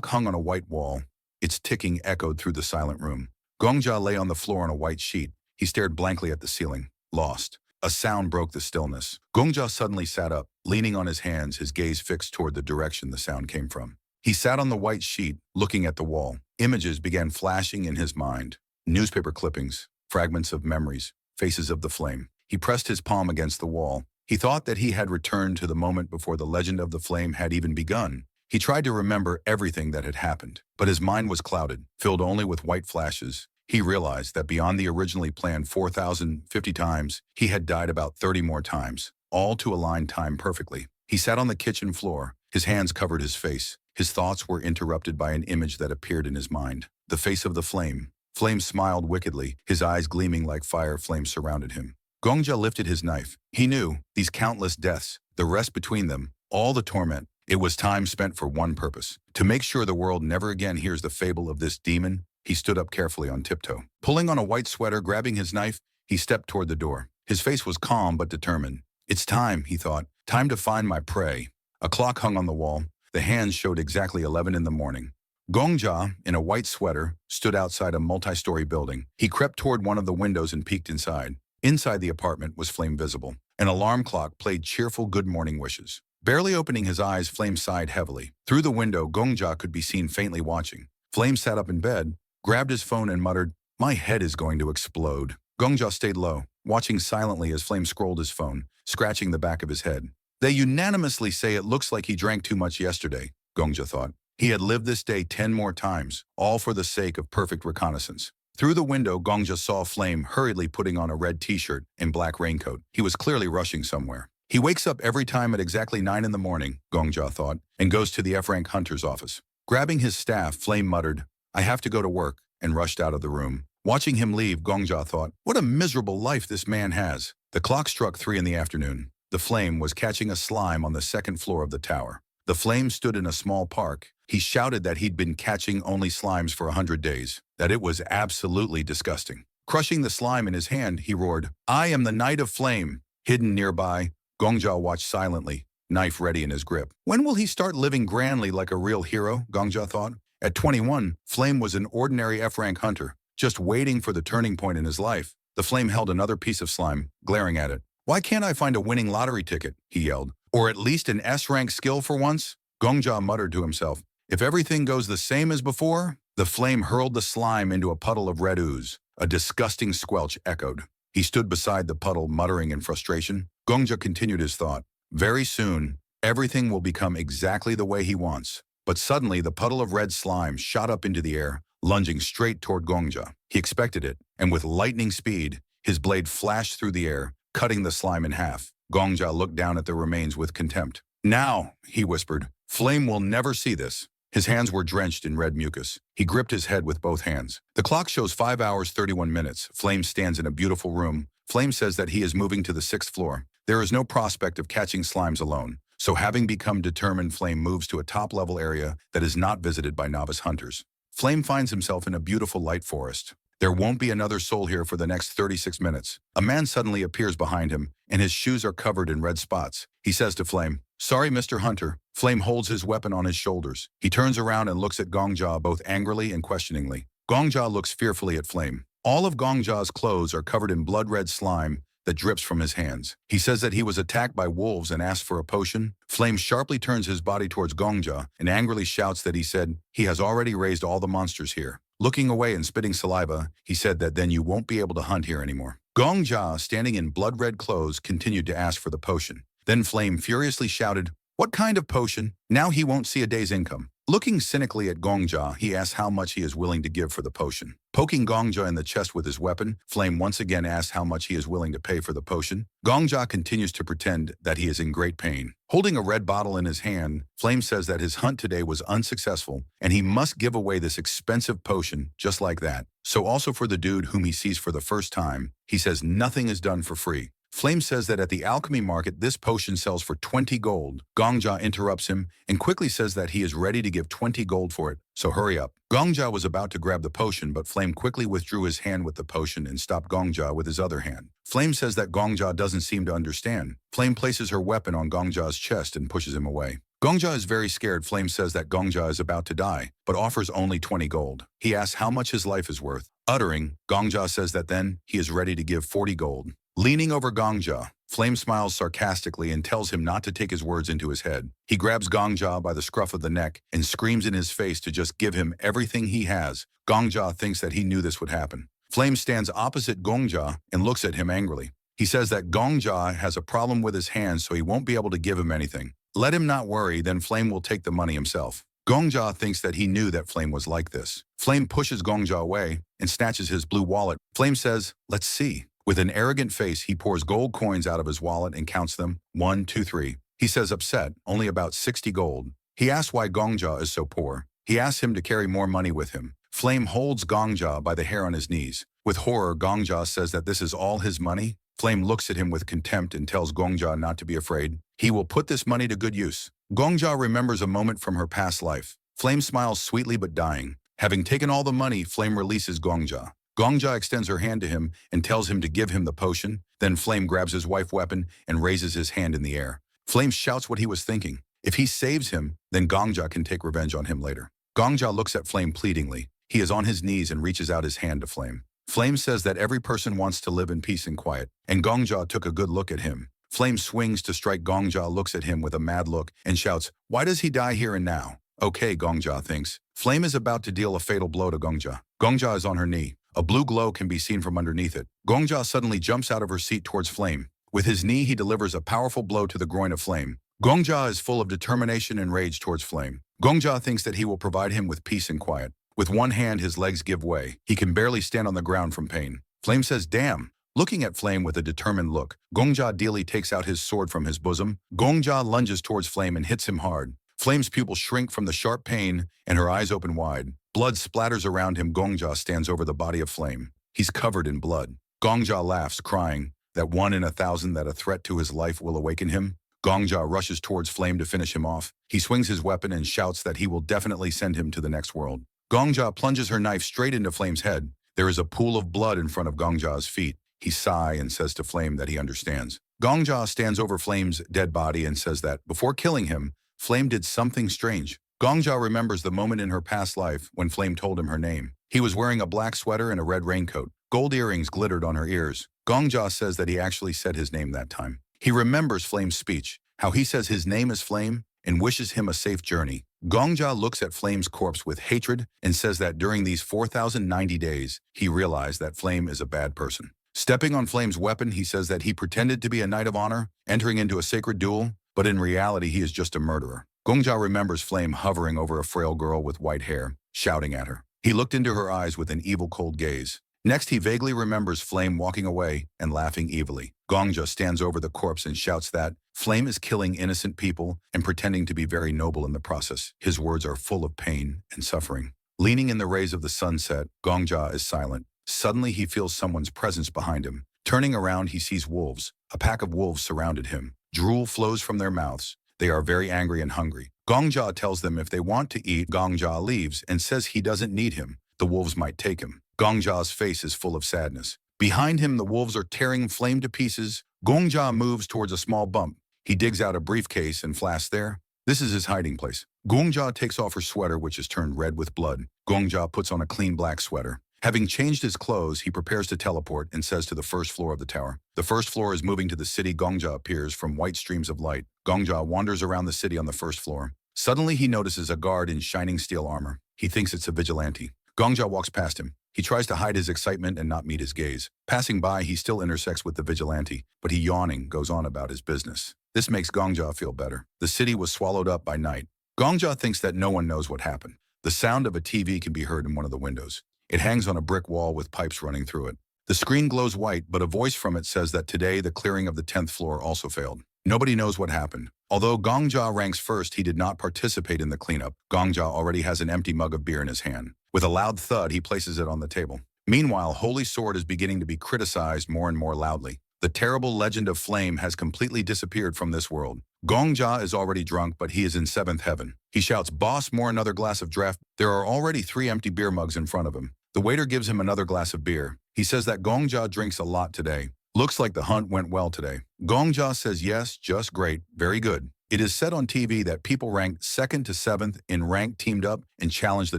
clock hung on a white wall. Its ticking echoed through the silent room. Gong-ja lay on the floor on a white sheet. He stared blankly at the ceiling, lost. A sound broke the stillness. Gong-ja suddenly sat up, leaning on his hands, his gaze fixed toward the direction the sound came from. He sat on the white sheet, looking at the wall. Images began flashing in his mind. Newspaper clippings, fragments of memories, faces of the flame. He pressed his palm against the wall. He thought that he had returned to the moment before the legend of the flame had even begun. He tried to remember everything that had happened, but his mind was clouded, filled only with white flashes. He realized that beyond the originally planned 4,050 times, he had died about 30 more times, all to align time perfectly. He sat on the kitchen floor. His hands covered his face. His thoughts were interrupted by an image that appeared in his mind. The face of the flame. Flame smiled wickedly, his eyes gleaming like fire. Flames surrounded him. Gong-ja lifted his knife. He knew, these countless deaths, the rest between them, all the torment, it was time spent for one purpose. To make sure the world never again hears the fable of this demon, he stood up carefully on tiptoe. Pulling on a white sweater, grabbing his knife, he stepped toward the door. His face was calm but determined. It's time, he thought. Time to find my prey. A clock hung on the wall. The hands showed exactly 11 in the morning. Gong-ja, in a white sweater, stood outside a multi-story building. He crept toward one of the windows and peeked inside. Inside the apartment was Flame visible. An alarm clock played cheerful good morning wishes. Barely opening his eyes, Flame sighed heavily. Through the window, Gong-ja could be seen faintly watching. Flame sat up in bed, grabbed his phone and muttered, "My head is going to explode." Gong-ja stayed low, watching silently as Flame scrolled his phone, scratching the back of his head. They unanimously say it looks like he drank too much yesterday, Gong-ja thought. He had lived this day 10 more times, all for the sake of perfect reconnaissance. Through the window, Gong-ja saw Flame hurriedly putting on a red t-shirt and black raincoat. He was clearly rushing somewhere. He wakes up every time at exactly 9 in the morning, Gong-ja thought, and goes to the F-rank hunter's office. Grabbing his staff, Flame muttered, "I have to go to work," and rushed out of the room. Watching him leave, Gong-ja thought, what a miserable life this man has. The clock struck 3 in the afternoon. The Flame was catching a slime on the second floor of the tower. The Flame stood in a small park. He shouted that he'd been catching only slimes for 100 days, that it was absolutely disgusting. Crushing the slime in his hand, he roared, "I am the Knight of Flame." Hidden nearby, Gong-ja watched silently, knife ready in his grip. When will he start living grandly like a real hero, Gong-ja thought. At 21, Flame was an ordinary F-rank hunter, just waiting for the turning point in his life. The Flame held another piece of slime, glaring at it. "Why can't I find a winning lottery ticket?" he yelled. "Or at least an S-rank skill for once?" Gong-ja muttered to himself, "If everything goes the same as before?" The Flame hurled the slime into a puddle of red ooze. A disgusting squelch echoed. He stood beside the puddle, muttering in frustration. Gong-ja continued his thought. Very soon, everything will become exactly the way he wants. But suddenly, the puddle of red slime shot up into the air, lunging straight toward Gong-ja. He expected it, and with lightning speed, his blade flashed through the air, cutting the slime in half. Gong-ja looked down at the remains with contempt. "Now," he whispered, "Flame will never see this." His hands were drenched in red mucus. He gripped his head with both hands. The clock shows 5 hours 31 minutes. Flame stands in a beautiful room. Flame says that he is moving to the 6th floor. There is no prospect of catching slimes alone. So having become determined, Flame moves to a top-level area that is not visited by novice hunters. Flame finds himself in a beautiful light forest. There won't be another soul here for the next 36 minutes. A man suddenly appears behind him, and his shoes are covered in red spots. He says to Flame, "Sorry, Mr. Hunter." Flame holds his weapon on his shoulders. He turns around and looks at Gong-ja both angrily and questioningly. Gong-ja looks fearfully at Flame. All of Gong-ja's clothes are covered in blood-red slime that drips from his hands. He says that he was attacked by wolves and asks for a potion. Flame sharply turns his body towards Gong-ja and angrily shouts that he said he has already raised all the monsters here. Looking away and spitting saliva, he said that then you won't be able to hunt here anymore. Gong-ja, standing in blood-red clothes, continued to ask for the potion. Then Flame furiously shouted, "What kind of potion? Now he won't see a day's income." Looking cynically at Gong-ja, he asks how much he is willing to give for the potion. Poking Gong-ja in the chest with his weapon, Flame once again asks how much he is willing to pay for the potion. Gong-ja continues to pretend that he is in great pain. Holding a red bottle in his hand, Flame says that his hunt today was unsuccessful and he must give away this expensive potion just like that. So also for the dude whom he sees for the first time, he says nothing is done for free. Flame says that at the alchemy market, this potion sells for 20 gold. Gong-ja interrupts him and quickly says that he is ready to give 20 gold for it, so hurry up. Gong-ja was about to grab the potion, but Flame quickly withdrew his hand with the potion and stopped Gong-ja with his other hand. Flame says that Gong-ja doesn't seem to understand. Flame places her weapon on Gong-ja's chest and pushes him away. Gong-ja is very scared. Flame says that Gong-ja is about to die, but offers only 20 gold. He asks how much his life is worth. Uttering, Gong-ja says that then he is ready to give 40 gold. Leaning over Gong-ja, Flame smiles sarcastically and tells him not to take his words into his head. He grabs Gong-ja by the scruff of the neck and screams in his face to just give him everything he has. Gong-ja thinks that he knew this would happen. Flame stands opposite Gong-ja and looks at him angrily. He says that Gong-ja has a problem with his hands, so he won't be able to give him anything. Let him not worry, then Flame will take the money himself. Gong-ja thinks that he knew that Flame was like this. Flame pushes Gong-ja away and snatches his blue wallet. Flame says, "Let's see." With an arrogant face, he pours gold coins out of his wallet and counts them. 1, 2, 3. He says upset, only about 60 gold. He asks why Gong-ja is so poor. He asks him to carry more money with him. Flame holds Gong-ja by the hair on his knees. With horror, Gong-ja says that this is all his money. Flame looks at him with contempt and tells Gong-ja not to be afraid. He will put this money to good use. Gong-ja remembers a moment from her past life. Flame smiles sweetly but dying. Having taken all the money, Flame releases Gong-ja. Gong-ja extends her hand to him and tells him to give him the potion. Then Flame grabs his wife's weapon and raises his hand in the air. Flame shouts what he was thinking. If he saves him, then Gong-ja can take revenge on him later. Gong-ja looks at Flame pleadingly. He is on his knees and reaches out his hand to Flame. Flame says that every person wants to live in peace and quiet, and Gong-ja took a good look at him. Flame swings to strike. Gong-ja looks at him with a mad look and shouts, "Why does he die here and now?" Okay, Gong-ja thinks. Flame is about to deal a fatal blow to Gong-ja. Gong-ja is on her knee. A blue glow can be seen from underneath it. Gong-ja suddenly jumps out of her seat towards Flame. With his knee, he delivers a powerful blow to the groin of Flame. Gong-ja is full of determination and rage towards Flame. Gong-ja thinks that he will provide him with peace and quiet. With one hand, his legs give way. He can barely stand on the ground from pain. Flame says, "Damn." Looking at Flame with a determined look, Gong-ja dearly takes out his sword from his bosom. Gong-ja lunges towards Flame and hits him hard. Flame's pupils shrink from the sharp pain, and her eyes open wide. Blood splatters around him. Gong-ja stands over the body of Flame. He's covered in blood. Gong-ja laughs, crying that 1 in 1,000 that a threat to his life will awaken him. Gong-ja rushes towards Flame to finish him off. He swings his weapon and shouts that he will definitely send him to the next world. Gong-ja plunges her knife straight into Flame's head. There is a pool of blood in front of Gong-ja's feet. He sighs and says to Flame that he understands. Gong-ja stands over Flame's dead body and says that, before killing him, Flame did something strange. Gong-ja remembers the moment in her past life when Flame told him her name. He was wearing a black sweater and a red raincoat. Gold earrings glittered on her ears. Gong-ja says that he actually said his name that time. He remembers Flame's speech, how he says his name is Flame and wishes him a safe journey. Gong-ja looks at Flame's corpse with hatred and says that during these 4,090 days, he realized that Flame is a bad person. Stepping on Flame's weapon, he says that he pretended to be a knight of honor, entering into a sacred duel, but in reality he is just a murderer. Gong-ja remembers Flame hovering over a frail girl with white hair, shouting at her. He looked into her eyes with an evil cold gaze. Next, he vaguely remembers Flame walking away and laughing evilly. Gong-ja stands over the corpse and shouts that Flame is killing innocent people and pretending to be very noble in the process. His words are full of pain and suffering. Leaning in the rays of the sunset, Gong-ja is silent. Suddenly, he feels someone's presence behind him. Turning around, he sees wolves. A pack of wolves surrounded him. Drool flows from their mouths. They are very angry and hungry. Gong-ja tells them if they want to eat. Gong-ja leaves and says he doesn't need him. The wolves might take him. Gong-ja's face is full of sadness. Behind him, the wolves are tearing Flame to pieces. Gong-ja moves towards a small bump. He digs out a briefcase and flasks there. This is his hiding place. Gong-ja takes off her sweater, which is turned red with blood. Gong-ja puts on a clean black sweater. Having changed his clothes, he prepares to teleport and says to the first floor of the tower. The first floor is moving to the city. Gong-ja appears from white streams of light. Gong-ja wanders around the city on the first floor. Suddenly, he notices a guard in shining steel armor. He thinks it's a vigilante. Gong-ja walks past him. He tries to hide his excitement and not meet his gaze. Passing by, he still intersects with the vigilante, but he, yawning, goes on about his business. This makes Gong-ja feel better. The city was swallowed up by night. Gong-ja thinks that no one knows what happened. The sound of a TV can be heard in one of the windows. It hangs on a brick wall with pipes running through it. The screen glows white, but a voice from it says that today the clearing of the 10th floor also failed. Nobody knows what happened. Although Gong-ja ranks first, he did not participate in the cleanup. Gong-ja already has an empty mug of beer in his hand. With a loud thud, he places it on the table. Meanwhile, Holy Sword is beginning to be criticized more and more loudly. The terrible legend of Flame has completely disappeared from this world. Gong-ja is already drunk, but he is in 7th heaven. He shouts, "Boss, more another glass of draft." There are already 3 empty beer mugs in front of him. The waiter gives him another glass of beer. He says that Gong-ja drinks a lot today. Looks like the hunt went well today. Gong-ja says yes, just great, very good. It is said on TV that people ranked 2nd to 7th in rank teamed up and challenged the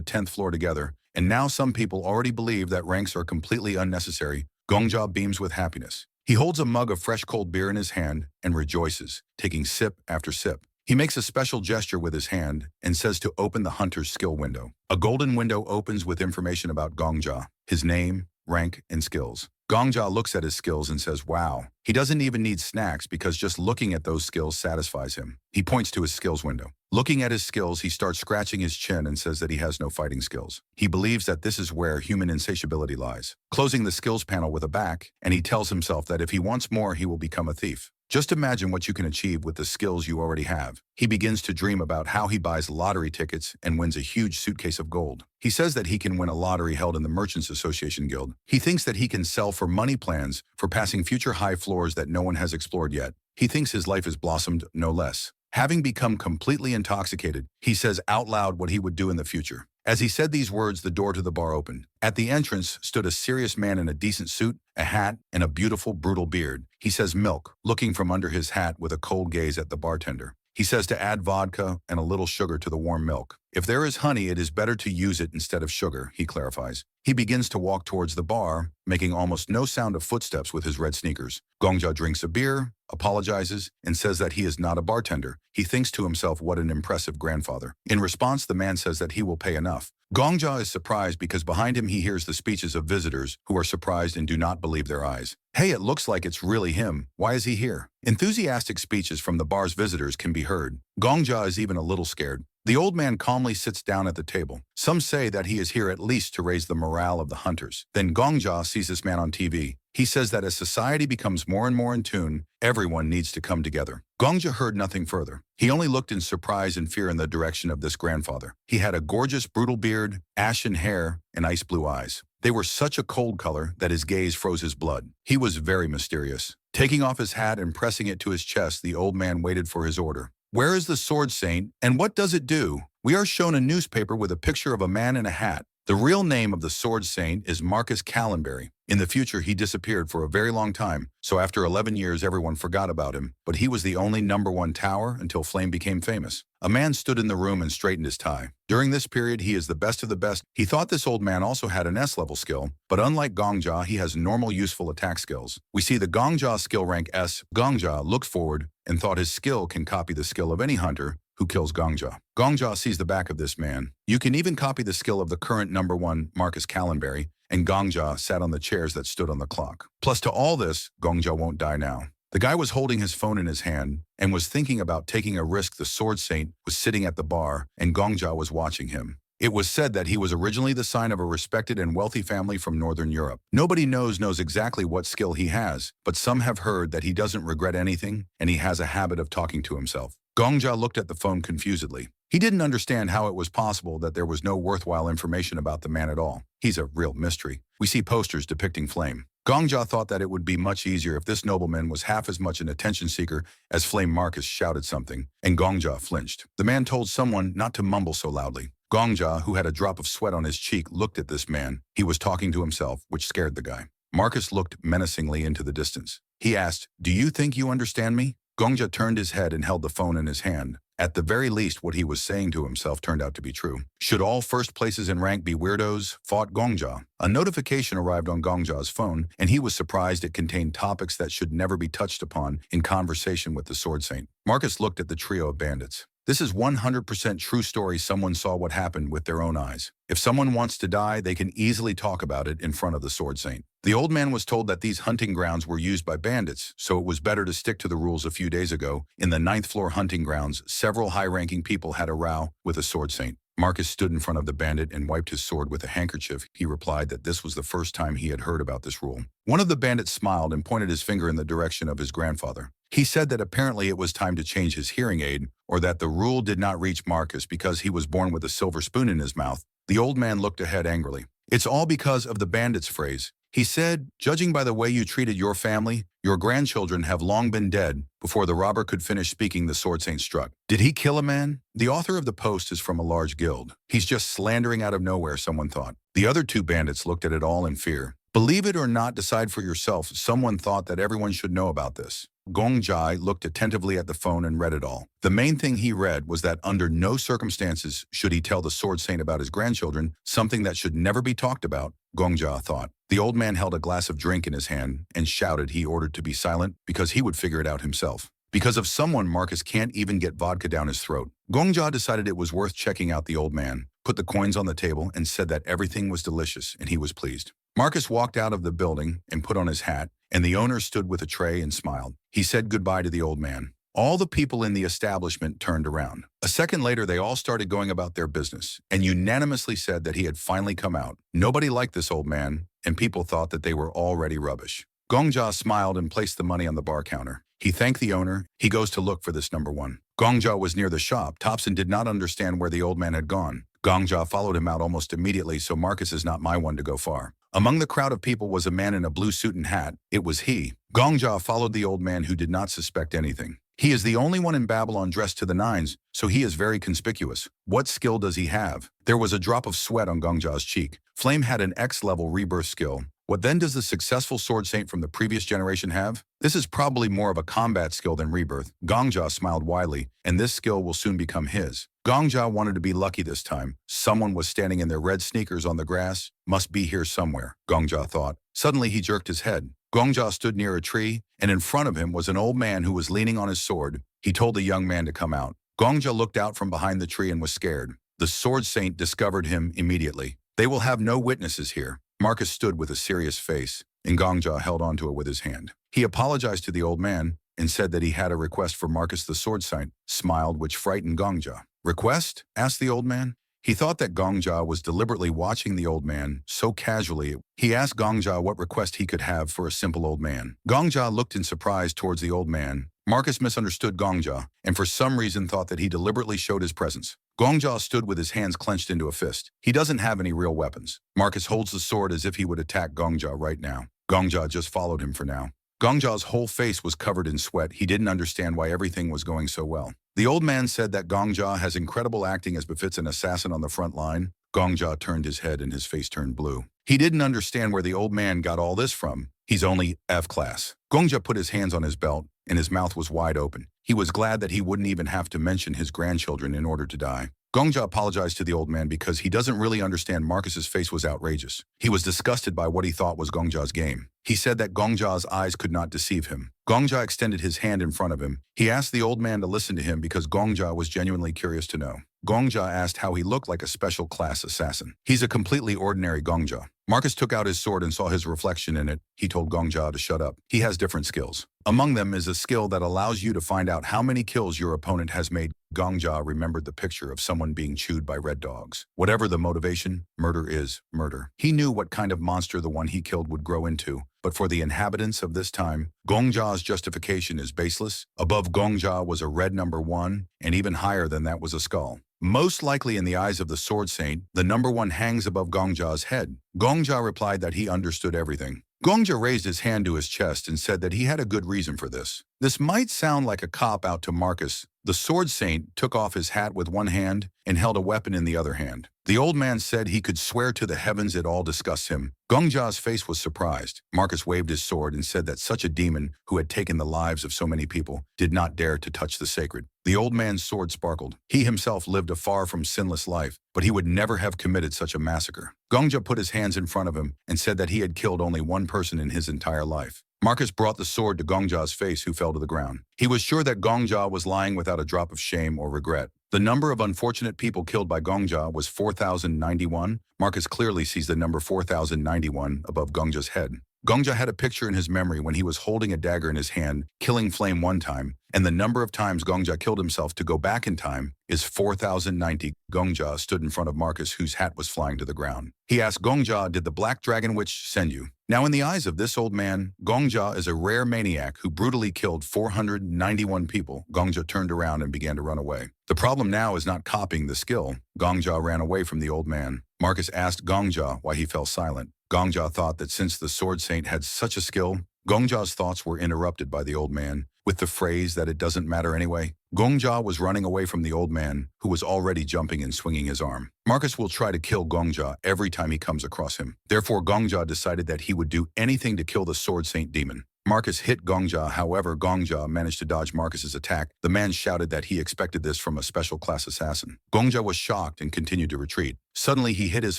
10th floor together, and now some people already believe that ranks are completely unnecessary. Gong-ja beams with happiness. He holds a mug of fresh cold beer in his hand and rejoices, taking sip after sip. He makes a special gesture with his hand and says to open the hunter's skill window. A golden window opens with information about Gong-ja, his name, rank, and skills. Gong-ja looks at his skills and says, wow. He doesn't even need snacks because just looking at those skills satisfies him. He points to his skills window. Looking at his skills, he starts scratching his chin and says that he has no fighting skills. He believes that this is where human insatiability lies. Closing the skills panel with a back, and he tells himself that if he wants more, he will become a thief. Just imagine what you can achieve with the skills you already have. He begins to dream about how he buys lottery tickets and wins a huge suitcase of gold. He says that he can win a lottery held in the Merchants Association Guild. He thinks that he can sell for money plans for passing future high floors that no one has explored yet. He thinks his life has blossomed no less. Having become completely intoxicated, he says out loud what he would do in the future. As he said these words, the door to the bar opened. At the entrance stood a serious man in a decent suit, a hat, and a beautiful, brutal beard. He says milk, looking from under his hat with a cold gaze at the bartender. He says to add vodka and a little sugar to the warm milk. If there is honey, it is better to use it instead of sugar, he clarifies. He begins to walk towards the bar, making almost no sound of footsteps with his red sneakers. Gong-ja drinks a beer, apologizes, and says that he is not a bartender. He thinks to himself what an impressive grandfather. In response, the man says that he will pay enough. Gong-ja is surprised because behind him he hears the speeches of visitors who are surprised and do not believe their eyes. Hey, it looks like it's really him. Why is he here? Enthusiastic speeches from the bar's visitors can be heard. Gong-ja is even a little scared. The old man calmly sits down at the table. Some say that he is here at least to raise the morale of the hunters. Then Gong-ja sees this man on TV. He says that as society becomes more and more in tune, everyone needs to come together. Gong-ja heard nothing further. He only looked in surprise and fear in the direction of this grandfather. He had a gorgeous, brutal beard, ashen hair, and ice blue eyes. They were such a cold color that his gaze froze his blood. He was very mysterious. Taking off his hat and pressing it to his chest, the old man waited for his order. Where is the sword saint, and what does it do? We are shown a newspaper with a picture of a man in a hat. The real name of the sword saint is Marcus Callenberry. In the future, he disappeared for a very long time, so after 11 years, everyone forgot about him, but he was the only #1 tower until Flame became famous. A man stood in the room and straightened his tie. During this period, he is the best of the best. He thought this old man also had an S-level skill, but unlike Gong-ja, he has normal useful attack skills. We see the Gong-ja skill rank S. Gong-ja looked forward and thought his skill can copy the skill of any hunter who kills Gong-ja. Gong-ja sees the back of this man. You can even copy the skill of the current #1 Marcus Callenberry, and Gong-ja sat on the chairs that stood on the clock. Plus to all this, Gong-ja won't die now. The guy was holding his phone in his hand and was thinking about taking a risk. The sword saint was sitting at the bar and Gong-ja was watching him. It was said that he was originally the son of a respected and wealthy family from Northern Europe. Nobody knows exactly what skill he has, but some have heard that he doesn't regret anything and he has a habit of talking to himself. Gong-ja looked at the phone confusedly. He didn't understand how it was possible that there was no worthwhile information about the man at all. He's a real mystery. We see posters depicting Flame. Gong-ja thought that it would be much easier if this nobleman was half as much an attention seeker as Flame Marcus shouted something, and Gong-ja flinched. The man told someone not to mumble so loudly. Gong-ja, who had a drop of sweat on his cheek, looked at this man. He was talking to himself, which scared the guy. Marcus looked menacingly into the distance. He asked, "Do you think you understand me?" Gong-ja turned his head and held the phone in his hand. At the very least, what he was saying to himself turned out to be true. Should all first places in rank be weirdos? Fought Gong-ja. A notification arrived on Gong-ja's phone, and he was surprised it contained topics that should never be touched upon in conversation with the sword saint. Marcus looked at the trio of bandits. This is 100% true story. Someone saw what happened with their own eyes. If someone wants to die, they can easily talk about it in front of the sword saint. The old man was told that these hunting grounds were used by bandits, so it was better to stick to the rules. A few days ago, in the 9th floor hunting grounds, several high-ranking people had a row with a sword saint. Marcus stood in front of the bandit and wiped his sword with a handkerchief. He replied that this was the first time he had heard about this rule. One of the bandits smiled and pointed his finger in the direction of his grandfather. He said that apparently it was time to change his hearing aid, or that the rule did not reach Marcus because he was born with a silver spoon in his mouth. The old man looked ahead angrily. It's all because of the bandit's phrase. He said, "Judging by the way you treated your family, your grandchildren have long been dead." Before the robber could finish speaking, the sword saint struck. Did he kill a man? The author of the post is from a large guild. He's just slandering out of nowhere, someone thought. The other two bandits looked at it all in fear. Believe it or not, decide for yourself. Someone thought that everyone should know about this. Gong-ja looked attentively at the phone and read it all. The main thing he read was that under no circumstances should he tell the Sword Saint about his grandchildren, something that should never be talked about, Gong-ja thought. The old man held a glass of drink in his hand and shouted he ordered to be silent because he would figure it out himself. Because of someone, Marcus can't even get vodka down his throat. Gong-ja decided it was worth checking out the old man, put the coins on the table, and said that everything was delicious and he was pleased. Marcus walked out of the building and put on his hat, and the owner stood with a tray and smiled. He said goodbye to the old man. All the people in the establishment turned around. A second later, they all started going about their business and unanimously said that he had finally come out. Nobody liked this old man, and people thought that they were already rubbish. Gong-ja smiled and placed the money on the bar counter. He thanked the owner. He goes to look for this number one. Gong-ja was near the shop. Thompson did not understand where the old man had gone. Gong-ja followed him out almost immediately, so Marcus is not my one to go far. Among the crowd of people was a man in a blue suit and hat. It was he. Gong-ja followed the old man who did not suspect anything. He is the only one in Babylon dressed to the nines, so he is very conspicuous. What skill does he have? There was a drop of sweat on Gong-ja's cheek. Flame had an X-level rebirth skill. What then does the successful sword saint from the previous generation have? This is probably more of a combat skill than rebirth. Gong-ja smiled widely, and this skill will soon become his. Gong-ja wanted to be lucky this time. Someone was standing in their red sneakers on the grass. Must be here somewhere, Gong-ja thought. Suddenly he jerked his head. Gong-ja stood near a tree, and in front of him was an old man who was leaning on his sword. He told the young man to come out. Gong-ja looked out from behind the tree and was scared. The sword saint discovered him immediately. They will have no witnesses here. Marcus stood with a serious face, and Gong-ja held onto it with his hand. He apologized to the old man and said that he had a request for Marcus the sword saint, smiled which frightened Gong-ja. Request? Asked the old man. He thought that Gong-ja was deliberately watching the old man so casually. He asked Gong-ja what request he could have for a simple old man. Gong-ja looked in surprise towards the old man. Marcus misunderstood Gong-ja and for some reason thought that he deliberately showed his presence. Gong-ja stood with his hands clenched into a fist. He doesn't have any real weapons. Marcus holds the sword as if he would attack Gong-ja right now. Gong-ja just followed him for now. Gong-ja's whole face was covered in sweat. He didn't understand why everything was going so well. The old man said that Gong-ja has incredible acting as befits an assassin on the front line. Gong-ja turned his head and his face turned blue. He didn't understand where the old man got all this from. He's only F-class. Gong-ja put his hands on his belt, and his mouth was wide open. He was glad that he wouldn't even have to mention his grandchildren in order to die. Gong-ja apologized to the old man because he doesn't really understand. Marcus's face was outrageous. He was disgusted by what he thought was Gong-ja's game. He said that Gong-ja's eyes could not deceive him. Gong-ja extended his hand in front of him. He asked the old man to listen to him because Gong-ja was genuinely curious to know. Gong-ja asked how he looked like a special class assassin. He's a completely ordinary Gong-ja. Marcus took out his sword and saw his reflection in it. He told Gong-ja to shut up. He has different skills. Among them is a skill that allows you to find out how many kills your opponent has made. Gong-ja remembered the picture of someone being chewed by red dogs. Whatever the motivation, murder is murder. He knew what kind of monster the one he killed would grow into, but for the inhabitants of this time, Gong-ja's justification is baseless. Above Gong-ja was a red number 1, and even higher than that was a skull. Most likely in the eyes of the sword saint, the number 1 hangs above Gong-ja's head. Gong-ja replied that he understood everything. Gong-ja raised his hand to his chest and said that he had a good reason for this. This might sound like a cop-out to Marcus. The sword saint took off his hat with one hand and held a weapon in the other hand. The old man said he could swear to the heavens it all disgusts him. Gong-ja's face was surprised. Marcus waved his sword and said that such a demon who had taken the lives of so many people did not dare to touch the sacred. The old man's sword sparkled. He himself lived a far from sinless life, but he would never have committed such a massacre. Gong-ja put his hands in front of him and said that he had killed only one person in his entire life. Marcus brought the sword to Gong-ja's face, who fell to the ground. He was sure that Gong-ja was lying without a drop of shame or regret. The number of unfortunate people killed by Gong-ja was 4,091. Marcus clearly sees the number 4,091 above Gong-ja's head. Gong-ja had a picture in his memory when he was holding a dagger in his hand, killing Flame one time, and the number of times Gong-ja killed himself to go back in time is 4,090. Gong-ja stood in front of Marcus, whose hat was flying to the ground. He asked Gong-ja, "Did the Black Dragon Witch send you?" Now in the eyes of this old man, Gong-ja is a rare maniac who brutally killed 491 people. Gong-ja turned around and began to run away. The problem now is not copying the skill. Gong-ja ran away from the old man. Marcus asked Gong-ja why he fell silent. Gong-ja thought that since the sword saint had such a skill, Gong-ja's thoughts were interrupted by the old man with the phrase that it doesn't matter anyway. Gong-ja was running away from the old man, who was already jumping and swinging his arm. Marcus will try to kill Gong-ja every time he comes across him. Therefore, Gong-ja decided that he would do anything to kill the sword saint demon. Marcus hit Gong-ja, however Gong-ja managed to dodge Marcus's attack. The man shouted that he expected this from a special class assassin. Gong-ja was shocked and continued to retreat. Suddenly he hit his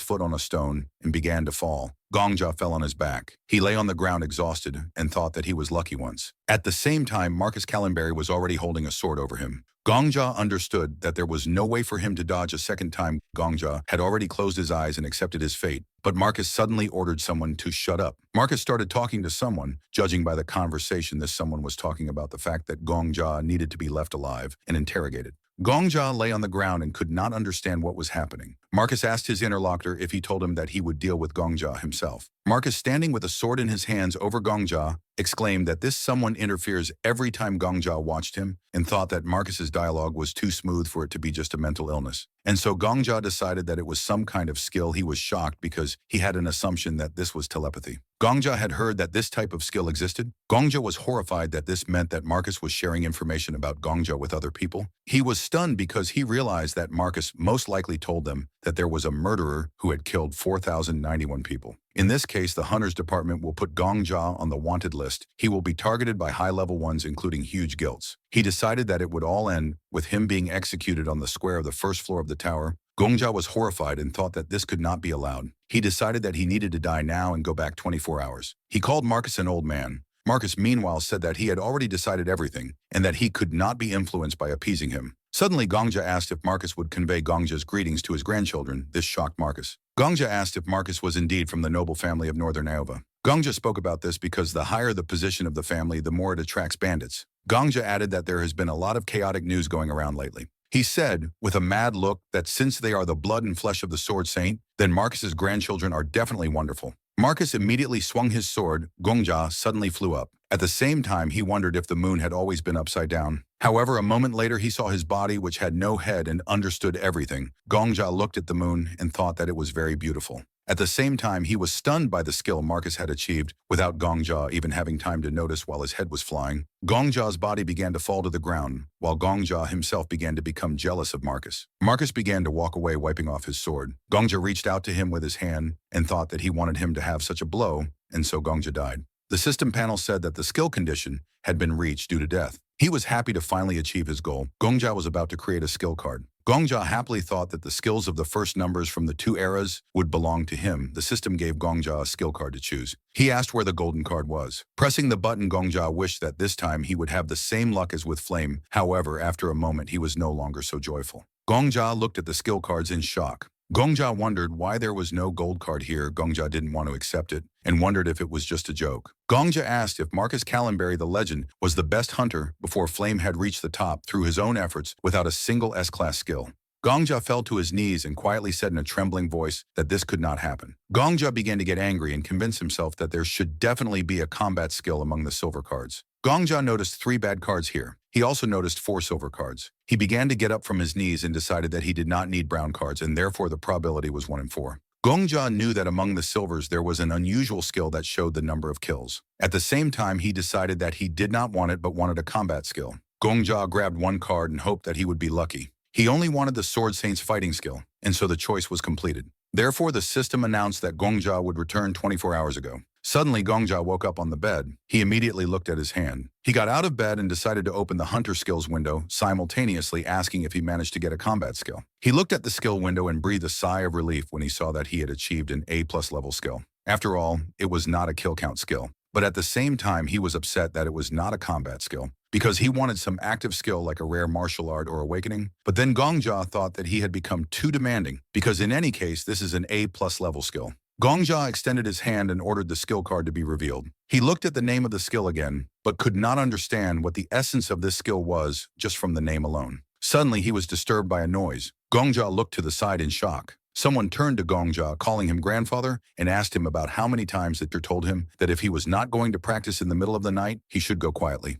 foot on a stone and began to fall. Gong-ja fell on his back. He lay on the ground exhausted and thought that he was lucky once. At the same time, Marcus Callenberry was already holding a sword over him. Gong-ja understood that there was no way for him to dodge a second time. Gong-ja had already closed his eyes and accepted his fate, but Marcus suddenly ordered someone to shut up. Marcus started talking to someone. Judging by the conversation, this someone was talking about the fact that Gong-ja needed to be left alive and interrogated. Gong-ja lay on the ground and could not understand what was happening. Marcus asked his interlocutor if he told him that he would deal with Gong-ja himself. Marcus, standing with a sword in his hands over Gong-ja, exclaimed that this someone interferes every time. Gong-ja watched him and thought that Marcus's dialogue was too smooth for it to be just a mental illness. And so Gong-ja decided that it was some kind of skill. He was shocked because he had an assumption that this was telepathy. Gong-ja had heard that this type of skill existed. Gong-ja was horrified that this meant that Marcus was sharing information about Gong-ja with other people. He was stunned because he realized that Marcus most likely told them that there was a murderer who had killed 4,091 people. In this case, the Hunters Department will put Gong-ja on the wanted list. He will be targeted by high-level ones, including huge guilts. He decided that it would all end with him being executed on the square of the first floor of the tower. Gong-ja was horrified and thought that this could not be allowed. He decided that he needed to die now and go back 24 hours. He called Marcus an old man. Marcus, meanwhile, said that he had already decided everything and that he could not be influenced by appeasing him. Suddenly, Gong-ja asked if Marcus would convey Gong-ja's greetings to his grandchildren. This shocked Marcus. Gong-ja asked if Marcus was indeed from the noble family of Northern Iowa. Gong-ja spoke about this because the higher the position of the family, the more it attracts bandits. Gong-ja added that there has been a lot of chaotic news going around lately. He said, with a mad look, that since they are the blood and flesh of the Sword Saint, then Marcus's grandchildren are definitely wonderful. Marcus immediately swung his sword. Gong-ja suddenly flew up. At the same time, he wondered if the moon had always been upside down. However, a moment later, he saw his body, which had no head, and understood everything. Gong-ja looked at the moon and thought that it was very beautiful. At the same time, he was stunned by the skill Marcus had achieved without Gong-ja even having time to notice while his head was flying. Gong-ja's body began to fall to the ground, while Gong-ja himself began to become jealous of Marcus. Marcus began to walk away, wiping off his sword. Gong-ja reached out to him with his hand and thought that he wanted him to have such a blow, and so Gong-ja died. The system panel said that the skill condition had been reached due to death. He was happy to finally achieve his goal. Gong-ja was about to create a skill card. Gong-ja happily thought that the skills of the first numbers from the two eras would belong to him. The system gave Gong-ja a skill card to choose. He asked where the golden card was. Pressing the button, Gong-ja wished that this time he would have the same luck as with Flame. However, after a moment, he was no longer so joyful. Gong-ja looked at the skill cards in shock. Gong-ja wondered why there was no gold card here. Gong-ja didn't want to accept it and wondered if it was just a joke. Gong-ja asked if Marcus Callenberry the legend was the best hunter before Flame had reached the top through his own efforts without a single S-class skill. Gong-ja fell to his knees and quietly said in a trembling voice that this could not happen. Gong-ja began to get angry and convince himself that there should definitely be a combat skill among the silver cards. Gong-ja noticed 3 bad cards here. He also noticed 4 silver cards. He began to get up from his knees and decided that he did not need brown cards, and therefore the probability was 1 in 4. Gong-ja knew that among the silvers there was an unusual skill that showed the number of kills. At the same time, he decided that he did not want it but wanted a combat skill. Gong-ja grabbed 1 card and hoped that he would be lucky. He only wanted the Sword Saint's fighting skill, and so the choice was completed. Therefore, the system announced that Gong-ja would return 24 hours ago. Suddenly, Gong-ja woke up on the bed. He immediately looked at his hand. He got out of bed and decided to open the Hunter Skills window, simultaneously asking if he managed to get a combat skill. He looked at the skill window and breathed a sigh of relief when he saw that he had achieved an A+ level skill. After all, it was not a kill count skill. But at the same time, he was upset that it was not a combat skill, because he wanted some active skill like a rare martial art or awakening. But then Gong-ja thought that he had become too demanding, because in any case, this is an A+ level skill. Gong-ja extended his hand and ordered the skill card to be revealed. He looked at the name of the skill again, but could not understand what the essence of this skill was just from the name alone. Suddenly, he was disturbed by a noise. Gong-ja looked to the side in shock. Someone turned to Gong-ja, calling him grandfather, and asked him about how many times that told him that if he was not going to practice in the middle of the night, he should go quietly.